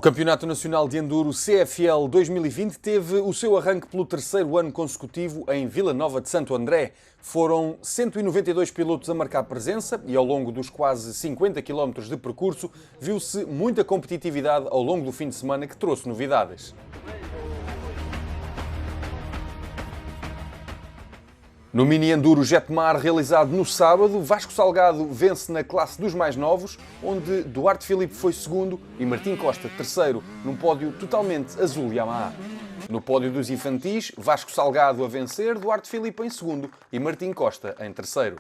O Campeonato Nacional de Enduro CFL 2020 teve o seu arranque pelo terceiro ano consecutivo em Vila Nova de Santo André. Foram 192 pilotos a marcar presença e ao longo dos quase 50 km de percurso viu-se muita competitividade ao longo do fim de semana que trouxe novidades. No mini-enduro Jetmar, realizado no sábado, Vasco Salgado vence na classe dos mais novos, onde Duarte Filipe foi segundo e Martim Costa terceiro, num pódio totalmente azul Yamaha. No pódio dos infantis, Vasco Salgado a vencer, Duarte Filipe em segundo e Martim Costa em terceiro.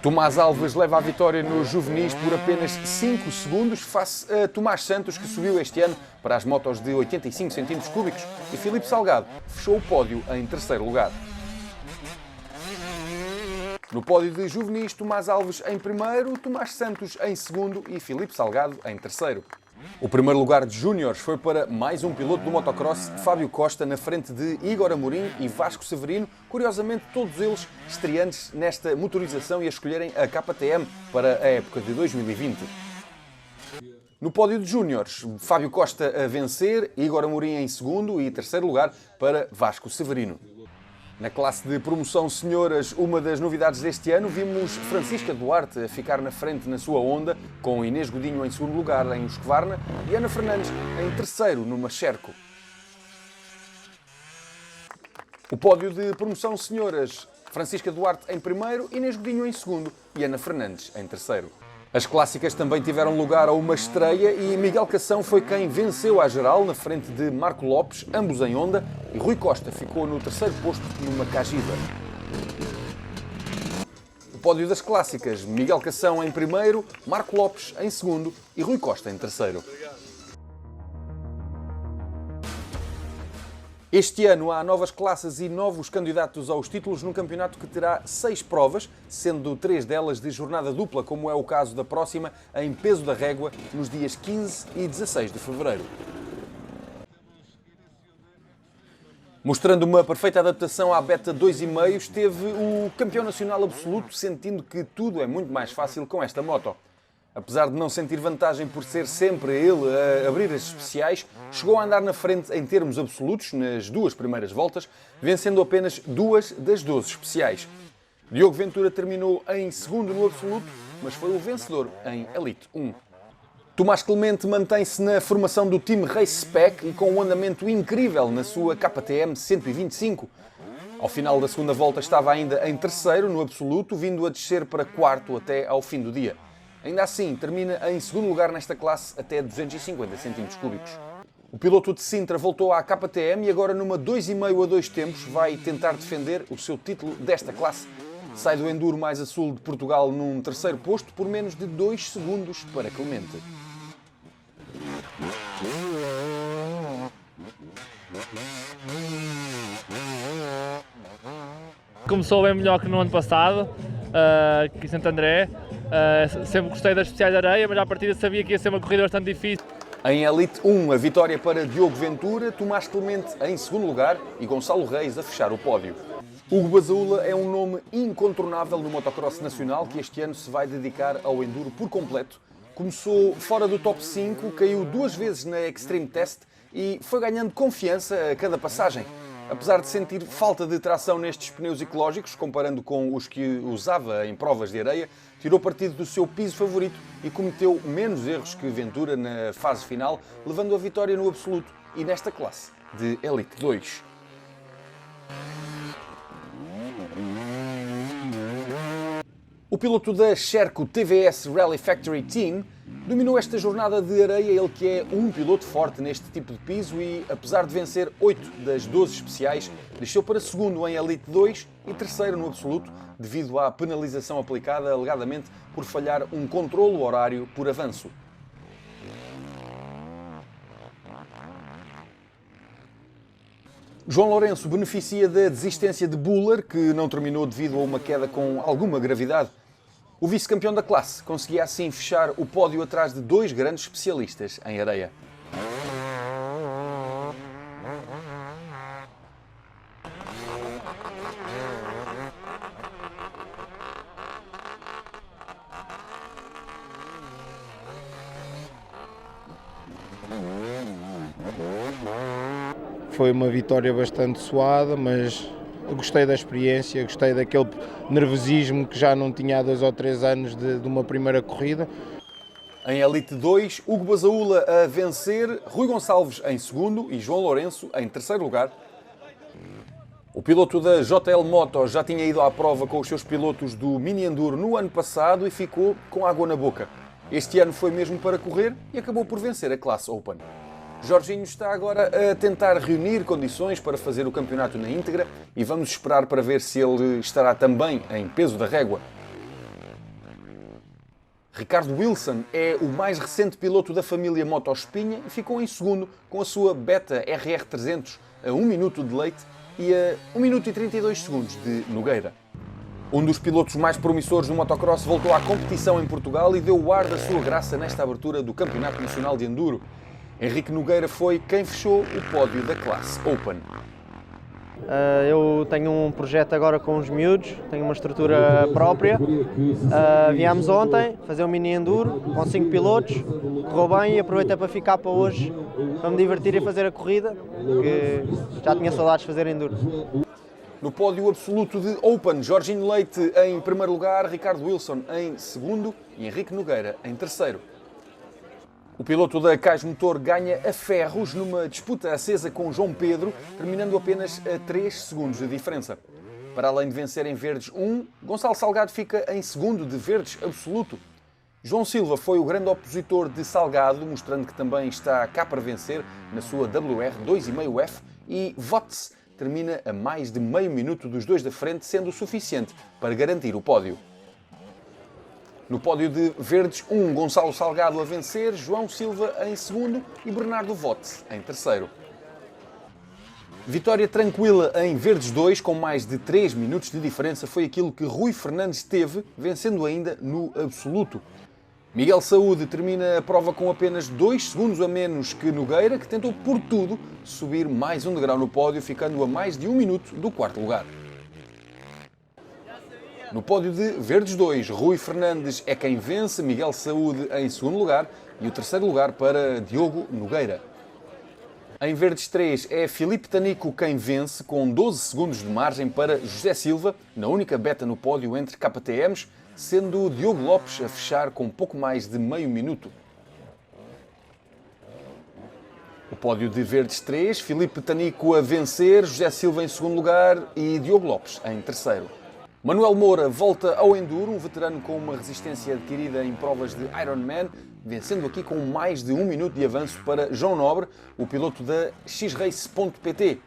Tomás Alves leva a vitória nos juvenis por apenas 5 segundos face a Tomás Santos, que subiu este ano para as motos de 85 cm3, e Filipe Salgado fechou o pódio em terceiro lugar. No pódio de juvenis, Tomás Alves em primeiro, Tomás Santos em segundo e Filipe Salgado em terceiro. O primeiro lugar de júniores foi para mais um piloto do motocross, Fábio Costa, na frente de Igor Amorim e Vasco Severino, curiosamente todos eles estreantes nesta motorização e a escolherem a KTM para a época de 2020. No pódio de júniores, Fábio Costa a vencer, Igor Amorim em segundo e terceiro lugar para Vasco Severino. Na classe de promoção senhoras, uma das novidades deste ano, vimos Francisca Duarte a ficar na frente na sua Honda, com Inês Godinho em segundo lugar em Husqvarna e Ana Fernandes em terceiro numa Sherco. O pódio de promoção senhoras, Francisca Duarte em primeiro, Inês Godinho em segundo e Ana Fernandes em terceiro. As clássicas também tiveram lugar a uma estreia e Miguel Cação foi quem venceu à geral na frente de Marco Lopes, ambos em Honda, e Rui Costa ficou no terceiro posto numa Cagiva. O pódio das clássicas, Miguel Cação em primeiro, Marco Lopes em segundo e Rui Costa em terceiro. Este ano há novas classes e novos candidatos aos títulos num campeonato que terá 6 provas, sendo 3 delas de jornada dupla, como é o caso da próxima, em peso da régua, nos dias 15 e 16 de fevereiro. Mostrando uma perfeita adaptação à Beta 2,5, esteve o campeão nacional absoluto, sentindo que tudo é muito mais fácil com esta moto. Apesar de não sentir vantagem por ser sempre ele a abrir as especiais, chegou a andar na frente em termos absolutos nas 2 primeiras voltas, vencendo apenas 2 das 12 especiais. Diogo Ventura terminou em segundo no absoluto, mas foi o vencedor em Elite 1. Tomás Clemente mantém-se na formação do time Race Spec e com um andamento incrível na sua KTM 125. Ao final da segunda volta estava ainda em terceiro no absoluto, vindo a descer para quarto até ao fim do dia. Ainda assim, termina em segundo lugar nesta classe até 250 cm3. O piloto de Sintra voltou à KTM e agora numa 2,5 a 2 tempos vai tentar defender o seu título desta classe. Sai do enduro mais a sul de Portugal num terceiro posto por menos de 2 segundos para Clemente. Começou bem melhor que no ano passado, aqui em Santo André. Sempre gostei das especiais de areia, mas à partida sabia que ia ser uma corrida bastante difícil. Em Elite 1, a vitória para Diogo Ventura, Tomás Clemente em segundo lugar e Gonçalo Reis a fechar o pódio. Hugo Basaúla é um nome incontornável no motocross nacional que este ano se vai dedicar ao enduro por completo. Começou fora do top 5, caiu 2 vezes na Extreme Test e foi ganhando confiança a cada passagem. Apesar de sentir falta de tração nestes pneus ecológicos, comparando com os que usava em provas de areia, tirou partido do seu piso favorito e cometeu menos erros que Ventura na fase final, levando a vitória no absoluto e nesta classe de Elite 2. O piloto da Sherco TVS Rally Factory Team dominou esta jornada de areia, ele que é um piloto forte neste tipo de piso e, apesar de vencer 8 das 12 especiais, desceu para segundo em Elite 2 e terceiro no absoluto, devido à penalização aplicada alegadamente por falhar um controlo horário por avanço. João Lourenço beneficia da desistência de Buller, que não terminou devido a uma queda com alguma gravidade. O vice-campeão da classe conseguia assim fechar o pódio atrás de 2 grandes especialistas em areia. Foi uma vitória bastante suada, mas eu gostei da experiência, gostei daquele nervosismo que já não tinha há 2 ou 3 anos de uma primeira corrida. Em Elite 2, Hugo Basaúla a vencer, Rui Gonçalves em segundo e João Lourenço em terceiro lugar. O piloto da JL Moto já tinha ido à prova com os seus pilotos do Mini Enduro no ano passado e ficou com água na boca. Este ano foi mesmo para correr e acabou por vencer a classe Open. Jorginho está agora a tentar reunir condições para fazer o campeonato na íntegra e vamos esperar para ver se ele estará também em peso da régua. Ricardo Wilson é o mais recente piloto da família Moto Espinha e ficou em segundo com a sua Beta RR300 a 1 minuto de Leite e a 1 minuto e 32 segundos de Nogueira. Um dos pilotos mais promissores do motocross voltou à competição em Portugal e deu o ar da sua graça nesta abertura do Campeonato Nacional de Enduro. Henrique Nogueira foi quem fechou o pódio da classe Open. Eu tenho um projeto agora com os miúdos, tenho uma estrutura própria. Viemos ontem fazer um mini enduro com 5 pilotos, correu bem e aproveitei para ficar para hoje, para me divertir e fazer a corrida, que já tinha saudades de fazer enduro. No pódio absoluto de Open, Jorginho Leite em primeiro lugar, Ricardo Wilson em segundo e Henrique Nogueira em terceiro. O piloto da Cais Motor ganha a ferros numa disputa acesa com João Pedro, terminando apenas a 3 segundos de diferença. Para além de vencer em verdes 1, Gonçalo Salgado fica em segundo de verdes absoluto. João Silva foi o grande opositor de Salgado, mostrando que também está cá para vencer na sua WR 2,5F e Votes termina a mais de meio minuto dos dois da frente, sendo o suficiente para garantir o pódio. No pódio de verdes 1, Gonçalo Salgado a vencer, João Silva em segundo e Bernardo Votes em terceiro. Vitória tranquila em verdes 2, com mais de 3 minutos de diferença, foi aquilo que Rui Fernandes teve, vencendo ainda no absoluto. Miguel Saúde termina a prova com apenas 2 segundos a menos que Nogueira, que tentou por tudo subir mais um degrau no pódio, ficando a mais de 1 minuto do quarto lugar. No pódio de verdes 2, Rui Fernandes é quem vence, Miguel Saúde em segundo lugar e o terceiro lugar para Diogo Nogueira. Em verdes 3 é Filipe Tanico quem vence, com 12 segundos de margem para José Silva, na única beta no pódio entre KTMs, sendo Diogo Lopes a fechar com pouco mais de meio minuto. O pódio de verdes 3, Filipe Tanico a vencer, José Silva em segundo lugar e Diogo Lopes em terceiro. Manuel Moura volta ao Enduro, um veterano com uma resistência adquirida em provas de Ironman, vencendo aqui com mais de 1 minuto de avanço para João Nobre, o piloto da xrace.pt.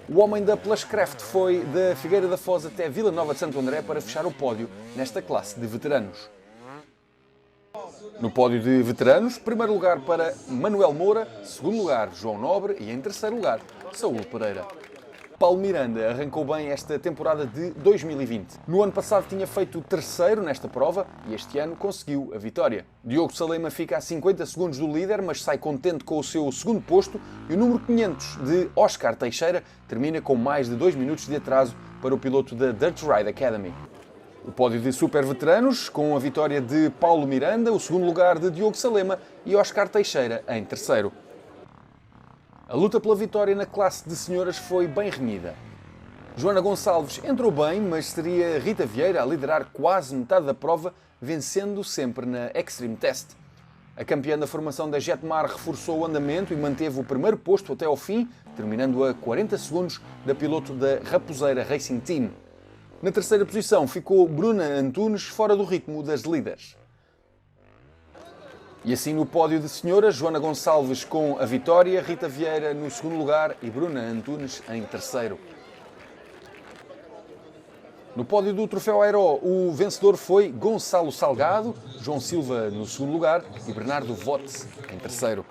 O homem da Pluscraft foi da Figueira da Foz até Vila Nova de Santo André para fechar o pódio nesta classe de veteranos. No pódio de veteranos, primeiro lugar para Manuel Moura, segundo lugar João Nobre e em terceiro lugar Saúl Pereira. Paulo Miranda arrancou bem esta temporada de 2020. No ano passado tinha feito terceiro nesta prova e este ano conseguiu a vitória. Diogo Salema fica a 50 segundos do líder, mas sai contente com o seu segundo posto e o número 500 de Oscar Teixeira termina com mais de 2 minutos de atraso para o piloto da Dirt Ride Academy. O pódio de super veteranos, com a vitória de Paulo Miranda, o segundo lugar de Diogo Salema e Oscar Teixeira em terceiro. A luta pela vitória na classe de senhoras foi bem renhida. Joana Gonçalves entrou bem, mas seria Rita Vieira a liderar quase metade da prova, vencendo sempre na Extreme Test. A campeã da formação da Jetmar reforçou o andamento e manteve o primeiro posto até ao fim, terminando a 40 segundos da piloto da Raposeira Racing Team. Na terceira posição ficou Bruna Antunes, fora do ritmo das líderes. E assim no pódio de senhoras, Joana Gonçalves com a vitória, Rita Vieira no segundo lugar e Bruna Antunes em terceiro. No pódio do Troféu Aero, o vencedor foi Gonçalo Salgado, João Silva no segundo lugar e Bernardo Votes em terceiro.